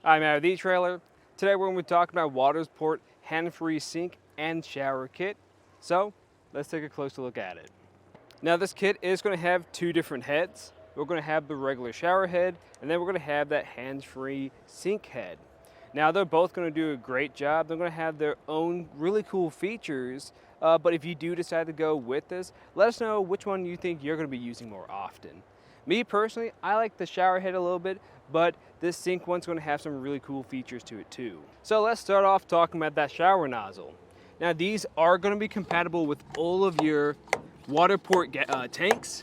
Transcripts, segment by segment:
I'm out of the etrailer. Today we're going to be talking about WaterPORT hand-free sink and shower kit. So let's take a closer look at it. Now this kit is going to have two different heads. We're going to have the regular shower head, and then we're going to have that hands-free sink head. Now they're both going to do a great job. They're going to have their own really cool features, but if you do decide to go with this, let us know which one you think you're going to be using more often. Me personally, I like the shower head a little bit, but this sink one's going to have some really cool features to it too. So let's start off talking about that shower nozzle. Now these are going to be compatible with all of your WaterPORT tanks.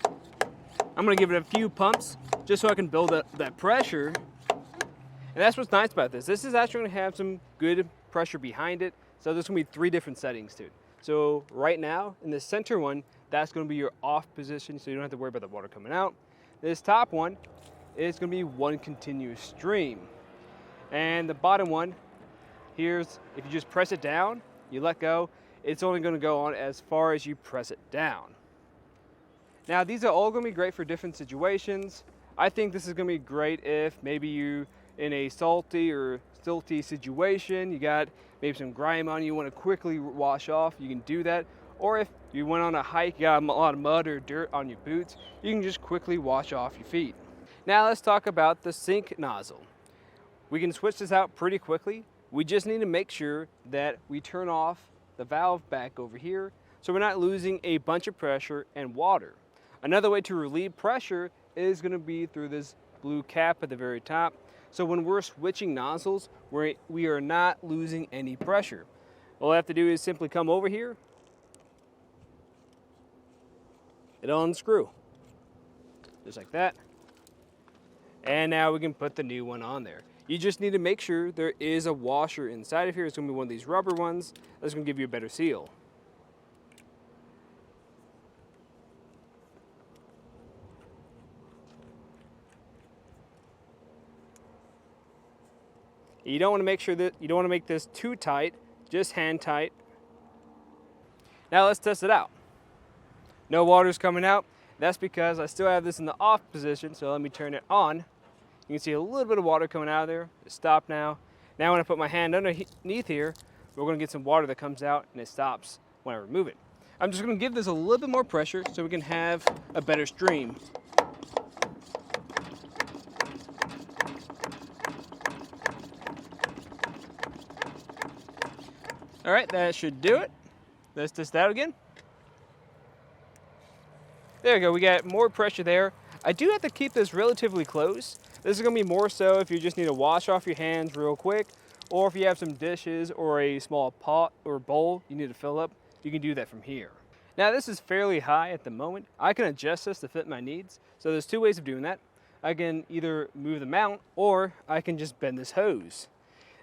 I'm going to give it a few pumps just so I can build up that pressure. And that's what's nice about this. This is actually going to have some good pressure behind it. So there's going to be 3 different settings to it. So right now in the center one, that's going to be your off position, so you don't have to worry about the water coming out. This top one is going to be one continuous stream. And the bottom one, here's, if you just press it down, you let go, it's only going to go on as far as you press it down. Now these are all going to be great for different situations. I think this is going to be great if maybe you in a salty or silty situation, you got maybe some grime on you want to quickly wash off, you can do that. Or if you went on a hike, you got a lot of mud or dirt on your boots, you can just quickly wash off your feet. Now let's talk about the sink nozzle. We can switch this out pretty quickly. We just need to make sure that we turn off the valve back over here so we're not losing a bunch of pressure and water. Another way to relieve pressure is going to be through this blue cap at the very top. So when we're switching nozzles, we are not losing any pressure. All I have to do is simply come over here, it'll unscrew, just like that. And now we can put the new one on there. You just need to make sure there is a washer inside of here. It's going to be one of these rubber ones. That's going to give you a better seal. You don't want to make this too tight, just hand tight. Now let's test it out. No water's coming out. That's because I still have this in the off position, so let me turn it on. You can see a little bit of water coming out of there. It's stopped now. Now when I put my hand underneath here, we're going to get some water that comes out and it stops when I remove it. I'm just going to give this a little bit more pressure so we can have a better stream. All right, that should do it. Let's test that again. There we go, we got more pressure there. I do have to keep this relatively close. This is gonna be more so if you just need to wash off your hands real quick, or if you have some dishes or a small pot or bowl you need to fill up, you can do that from here. Now this is fairly high at the moment. I can adjust this to fit my needs. So there's 2 ways of doing that. I can either move the mount or I can just bend this hose.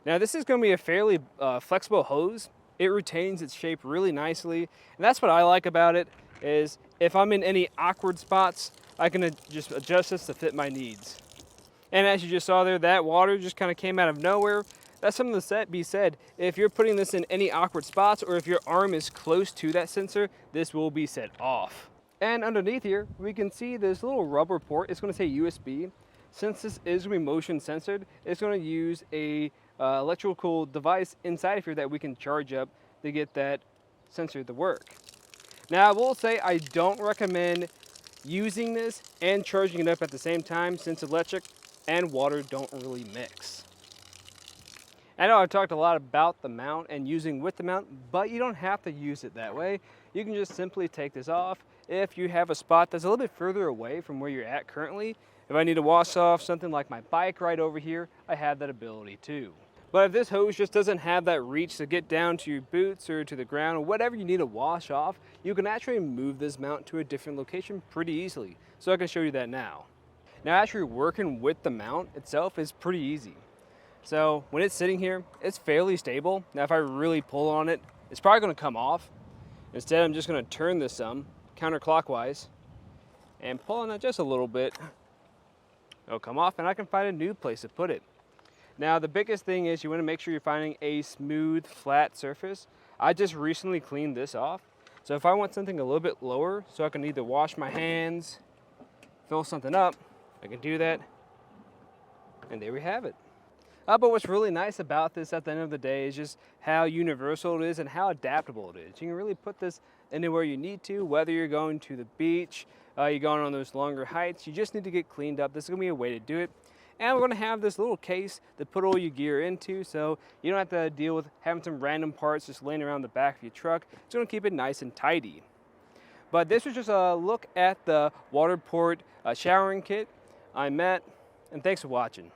Now this is gonna be a fairly flexible hose. It retains its shape really nicely. And that's what I like about it, is if I'm in any awkward spots, I can just adjust this to fit my needs. And as you just saw there, that water just kind of came out of nowhere. That's something to be said. If you're putting this in any awkward spots or if your arm is close to that sensor, this will be set off. And underneath here, we can see this little rubber port. It's going to say USB. Since this is going to be motion censored, it's going to use a electrical device inside of here that we can charge up to get that sensor to work. Now I will say I don't recommend using this and charging it up at the same time, since electric and water don't really mix. I know I've talked a lot about the mount and using with the mount, but you don't have to use it that way. You can just simply take this off. If you have a spot that's a little bit further away from where you're at currently, if I need to wash off something like my bike right over here, I have that ability too. But if this hose just doesn't have that reach to get down to your boots or to the ground or whatever you need to wash off, you can actually move this mount to a different location pretty easily. So I can show you that now. Now actually working with the mount itself is pretty easy. So when it's sitting here, it's fairly stable. Now if I really pull on it, it's probably going to come off. Instead, I'm just going to turn this some counterclockwise and pull on it just a little bit. It'll come off and I can find a new place to put it. Now the biggest thing is you want to make sure you're finding a smooth, flat surface. I just recently cleaned this off. So if I want something a little bit lower so I can either wash my hands, fill something up, I can do that. And there we have it. But what's really nice about this at the end of the day is just how universal it is and how adaptable it is. You can really put this anywhere you need to, whether you're going to the beach, you're going on those longer hikes, you just need to get cleaned up. This is gonna be a way to do it. And we're gonna have this little case to put all your gear into, so you don't have to deal with having some random parts just laying around the back of your truck. It's gonna keep it nice and tidy. But this was just a look at the WaterPORT showering kit. I'm Matt, and thanks for watching.